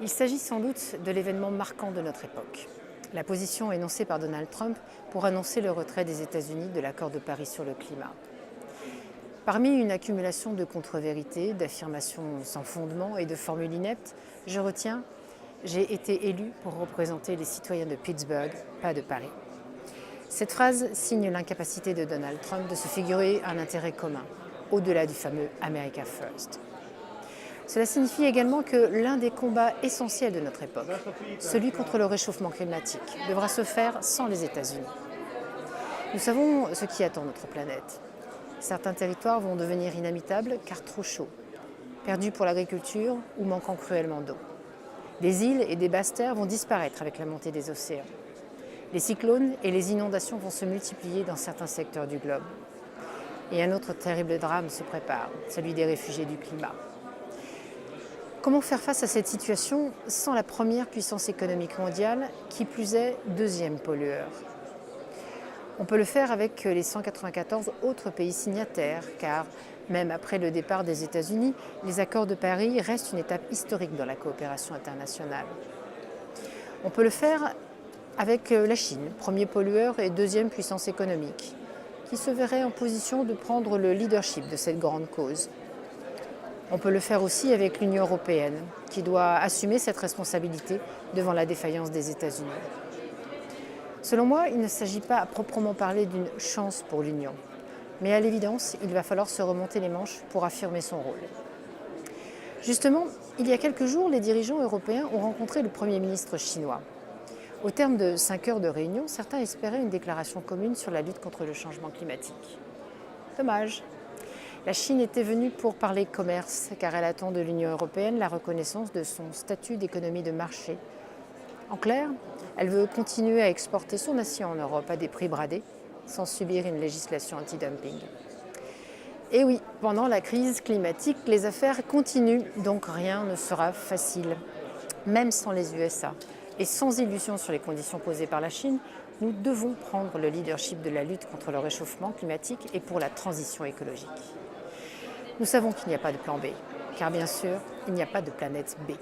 Il s'agit sans doute de l'événement marquant de notre époque. La position énoncée par Donald Trump pour annoncer le retrait des États-Unis de l'accord de Paris sur le climat. Parmi une accumulation de contre-vérités, d'affirmations sans fondement et de formules ineptes, je retiens « J'ai été élu pour représenter les citoyens de Pittsburgh, pas de Paris ». Cette phrase signe l'incapacité de Donald Trump de se figurer un intérêt commun, au-delà du fameux « America First ». Cela signifie également que l'un des combats essentiels de notre époque, celui contre le réchauffement climatique, devra se faire sans les États-Unis. Nous savons ce qui attend notre planète. Certains territoires vont devenir inhabitables car trop chauds, perdus pour l'agriculture ou manquant cruellement d'eau. Des îles et des basses terres vont disparaître avec la montée des océans. Les cyclones et les inondations vont se multiplier dans certains secteurs du globe. Et un autre terrible drame se prépare, celui des réfugiés du climat. Comment faire face à cette situation sans la première puissance économique mondiale, qui plus est deuxième pollueur? On peut le faire avec les 194 autres pays signataires, car même après le départ des États-Unis, les accords de Paris restent une étape historique dans la coopération internationale. On peut le faire avec la Chine, premier pollueur et deuxième puissance économique, qui se verrait en position de prendre le leadership de cette grande cause. On peut le faire aussi avec l'Union européenne, qui doit assumer cette responsabilité devant la défaillance des États-Unis. Selon moi, il ne s'agit pas à proprement parler d'une chance pour l'Union, mais à l'évidence, il va falloir se remonter les manches pour affirmer son rôle. Justement, il y a quelques jours, les dirigeants européens ont rencontré le Premier ministre chinois. Au terme de 5 heures de réunion, certains espéraient une déclaration commune sur la lutte contre le changement climatique. Dommage. La Chine était venue pour parler commerce, car elle attend de l'Union européenne la reconnaissance de son statut d'économie de marché. En clair, elle veut continuer à exporter son acier en Europe à des prix bradés, sans subir une législation anti-dumping. Et oui, pendant la crise climatique, les affaires continuent, donc rien ne sera facile. Même sans les USA et sans illusion sur les conditions posées par la Chine, nous devons prendre le leadership de la lutte contre le réchauffement climatique et pour la transition écologique. Nous savons qu'il n'y a pas de plan B, car bien sûr, il n'y a pas de planète B.